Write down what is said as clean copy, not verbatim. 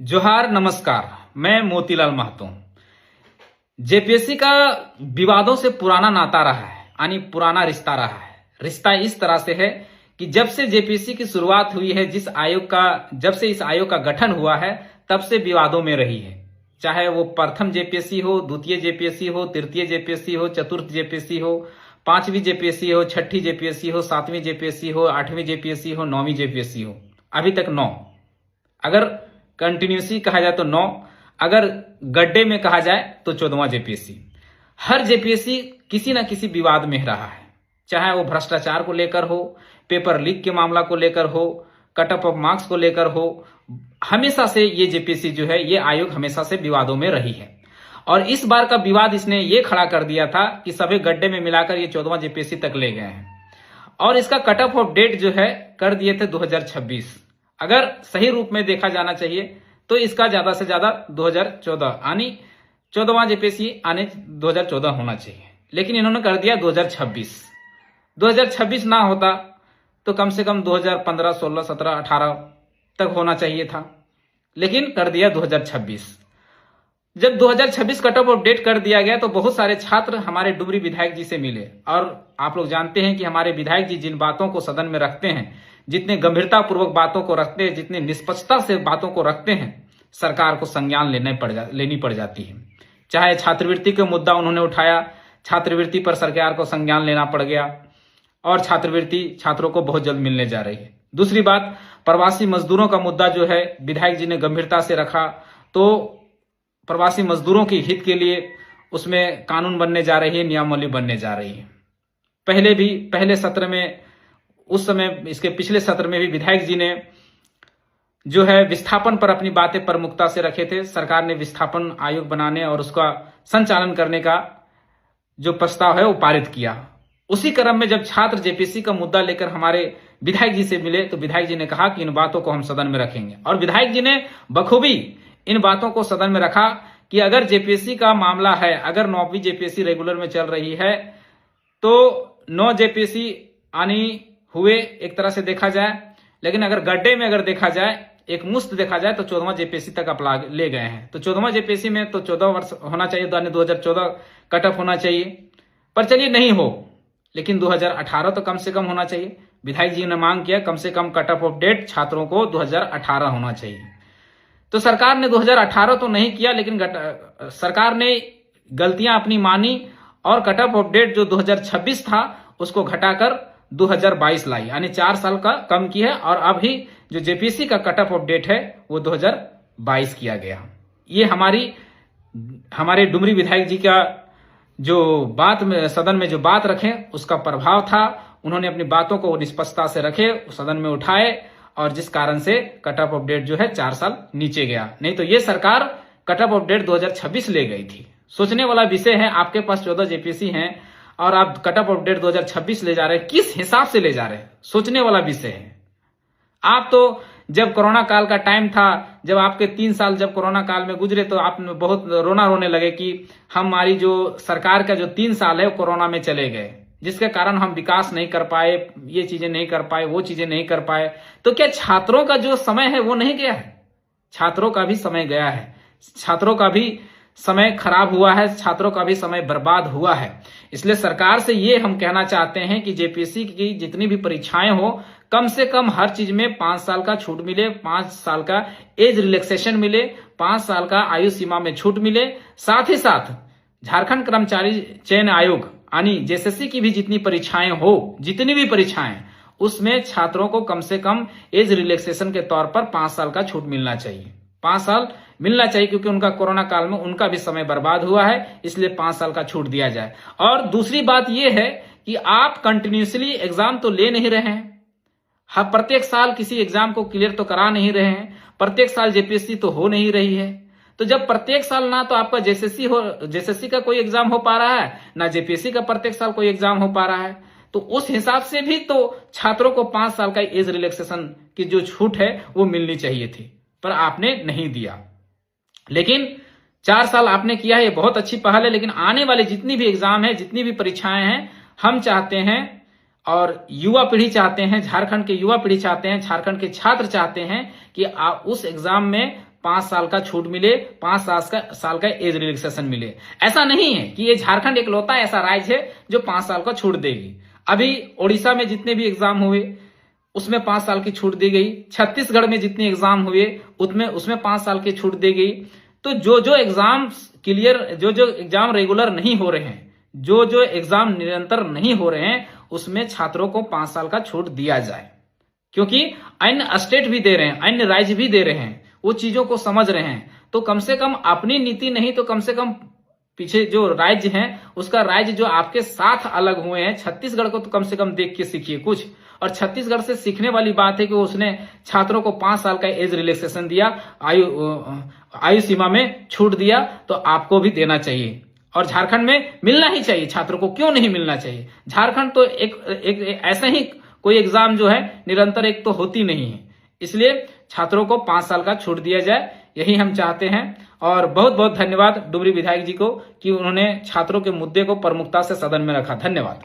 जोहार नमस्कार। मैं मोतीलाल महतो। जेपीएससी का विवादों से पुराना नाता रहा है, यानी पुराना रिश्ता रहा है। रिश्ता इस तरह से है कि जब से जेपीएससी की शुरुआत हुई है, जब से इस आयोग का गठन हुआ है, तब से विवादों में रही है। चाहे वो प्रथम जेपीएससी हो, द्वितीय जेपीएससी हो, तृतीय जेपीएससी हो, चतुर्थ जेपीएससी हो, पांचवी जेपीएससी हो, छठी जेपीएससी हो, सातवीं जेपीएससी हो, आठवीं जेपीएससी हो, नौवीं जेपीएससी हो, अभी तक 9। अगर कंटिन्यूसली कहा जाए तो 9, अगर गड्ढे में कहा जाए तो 14वां जेपीएससी। हर जेपीएससी किसी ना किसी विवाद में रहा है, चाहे वो भ्रष्टाचार को लेकर हो, पेपर लीक के मामला को लेकर हो, कट ऑफ मार्क्स को लेकर हो। हमेशा से ये जेपीएससी जो है, ये आयोग हमेशा से विवादों में रही है। और इस बार का विवाद इसने ये खड़ा कर दिया था कि सभी गड्ढे में मिलाकर ये 14वां जेपीएससी तक ले गए हैं। और इसका कट ऑफ डेट जो है कर दिए थे 2026। अगर सही रूप में देखा जाना चाहिए तो इसका ज्यादा से ज्यादा 2014 यानी 14वां जेपीएससी आने 2014 होना चाहिए, लेकिन इन्होंने कर दिया 2026। 2026 ना होता तो कम से कम 2015, 16, 17, 18 तक होना चाहिए था, लेकिन कर दिया 2026। जब 2026 कट ऑफ डेट कर दिया गया तो बहुत सारे छात्र हमारे डुमरी विधायक जी से मिले। और आप लोग जानते हैं कि हमारे विधायक जी जिन बातों को सदन में रखते हैं, जितने गंभीरता पूर्वक बातों को रखते हैं, जितने निष्पक्षता से बातों को रखते हैं, सरकार को संज्ञान लेनी पड़ जाती है। चाहे छात्रवृत्ति का मुद्दा उन्होंने उठाया, छात्रवृत्ति पर सरकार को संज्ञान लेना पड़ गया और छात्रवृत्ति छात्रों को बहुत जल्द मिलने जा रही है। दूसरी बात, प्रवासी मजदूरों का मुद्दा जो है विधायक जी ने गंभीरता से रखा, तो प्रवासी मजदूरों के हित के लिए उसमें कानून बनने जा रही है, नियमावली बनने जा रही है। पहले सत्र में, उस समय इसके पिछले सत्र में भी विधायक जी ने जो है विस्थापन पर अपनी बातें प्रमुखता से रखे थे। सरकार ने विस्थापन आयोग बनाने और उसका संचालन करने का जो प्रस्ताव है वो पारित किया। उसी क्रम में जब छात्र जेपीएससी का मुद्दा लेकर हमारे विधायक जी से मिले तो विधायक जी ने कहा कि इन बातों को हम सदन में रखेंगे। और विधायक जी ने बखूबी इन बातों को सदन में रखा कि अगर जेपीएससी का मामला है, अगर 9वीं जेपीएससी रेगुलर में चल रही है तो 9 जेपीएससी आनी हुए एक तरह से देखा जाए, लेकिन अगर गड्ढे में अगर देखा जाए, एक मुश्त देखा जाए तो 14वां जेपीएससी तक आप ले गए हैं। तो 14वां जेपीएससी में तो 14 वर्ष होना चाहिए, 2014 कट ऑफ होना चाहिए। पर चलिए नहीं हो, लेकिन 2018 तो कम से कम होना चाहिए। विधायक जी ने मांग किया कम से कम कट ऑफ डेट छात्रों को 2018 होना चाहिए। तो सरकार ने 2018 तो नहीं किया, लेकिन सरकार ने गलतियां अपनी मानी और कट ऑफ डेट जो 2026 था उसको घटाकर 2022 लाई, यानी 4 साल का कम की है। और अभी जो जेपीएससी का कट ऑफ डेट है वो 2022 किया गया। ये हमारे डुमरी विधायक जी का जो बात में सदन में जो बात रखे उसका प्रभाव था। उन्होंने अपनी बातों को निष्पक्षता से रखे, सदन में उठाए, और जिस कारण से कट ऑफ डेट जो है 4 साल नीचे गया। नहीं तो ये सरकार कट ऑफ डेट 2026 ले गई थी। सोचने वाला विषय है, आपके पास 14 जेपीएससी हैं और आप कट ऑफ डेट 2026 ले जा रहे हैं, किस हिसाब से ले जा रहे हैं? सोचने वाला विषय है। आप तो जब कोरोना काल का टाइम था, जब आपके 3 साल जब कोरोना काल में गुजरे तो आप बहुत रोने लगे कि हमारी जो सरकार का जो 3 साल है वो कोरोना में चले गए, जिसके कारण हम विकास नहीं कर पाए, ये चीजें नहीं कर पाए, वो चीजें नहीं कर पाए। तो क्या छात्रों का जो समय है वो नहीं गया है? छात्रों का भी समय गया है, छात्रों का भी समय खराब हुआ है, छात्रों का भी समय बर्बाद हुआ है। इसलिए सरकार से ये हम कहना चाहते हैं कि जेपीएससी की जितनी भी परीक्षाएं हो, कम से कम हर चीज में 5 साल का छूट मिले, 5 साल का एज रिलैक्सेशन मिले, 5 साल का आयु सीमा में छूट मिले। साथ ही साथ झारखंड कर्मचारी चयन आयोग यानी जेएसएससी की भी जितनी परीक्षाएं हो, जितनी भी परीक्षाएं, उसमें छात्रों को कम से कम एज रिलैक्सेशन के तौर पर 5 साल का छूट मिलना चाहिए। 5 साल मिलना चाहिए, क्योंकि उनका कोरोना काल में उनका भी समय बर्बाद हुआ है, इसलिए 5 साल का छूट दिया जाए। और दूसरी बात यह है कि आप कंटिन्यूसली एग्जाम तो ले नहीं रहे हैं, हर प्रत्येक साल किसी एग्जाम को क्लियर तो करा नहीं रहे हैं, प्रत्येक साल जेपीएससी तो हो नहीं रही है। तो जब प्रत्येक साल ना तो आपका जेएसएससी का कोई एग्जाम हो पा रहा है, ना जेपीएससी का प्रत्येक साल कोई एग्जाम हो पा रहा है, तो उस हिसाब से भी तो छात्रों को 5 साल का एज रिलैक्सेशन की जो छूट है वो मिलनी चाहिए थी, पर आपने नहीं दिया। लेकिन 4 साल आपने किया है, ये बहुत अच्छी पहल है। लेकिन आने वाले जितनी भी एग्जाम है, जितनी भी परीक्षाएं हैं, हम चाहते हैं और युवा पीढ़ी चाहते हैं, झारखंड के युवा पीढ़ी चाहते हैं, झारखंड के छात्र चाहते हैं कि उस एग्जाम में 5 साल का छूट मिले, 5 साल का एज रिलैक्सेशन मिले। ऐसा नहीं है कि ये झारखंड इकलौता ऐसा राज्य है जो 5 साल का छूट देगी। अभी ओडिशा में जितने भी एग्जाम हुए उसमें 5 साल की छूट दी गई, छत्तीसगढ़ में जितने एग्जाम हुए उसमें 5 साल की छूट दी गई। तो जो एग्जाम क्लियर, जो एग्जाम रेगुलर नहीं हो रहे हैं, जो एग्जाम निरंतर नहीं हो रहे हैं, उसमें छात्रों को 5 साल का छूट दिया जाए, क्योंकि अन्य स्टेट भी दे रहे हैं, अन्य राज्य भी दे रहे हैं, वो चीजों को समझ रहे हैं। तो कम से कम अपनी नीति नहीं तो कम से कम पीछे जो राज्य हैं उसका राज्य जो आपके साथ अलग हुए हैं, छत्तीसगढ़ को तो कम से कम देख के सीखिए कुछ। और छत्तीसगढ़ से सीखने वाली बात है कि उसने छात्रों को 5 साल का एज रिलैक्सेशन दिया, आयु सीमा में छूट दिया, तो आपको भी देना चाहिए। और झारखंड में मिलना ही चाहिए छात्रों को, क्यों नहीं मिलना चाहिए। झारखंड तो एक ऐसा ही कोई एग्जाम जो है निरंतर एक तो होती नहीं है, इसलिए छात्रों को 5 साल का छूट दिया जाए, यही हम चाहते हैं। और बहुत बहुत धन्यवाद डुमरी विधायक जी को कि उन्होंने छात्रों के मुद्दे को प्रमुखता से सदन में रखा। धन्यवाद।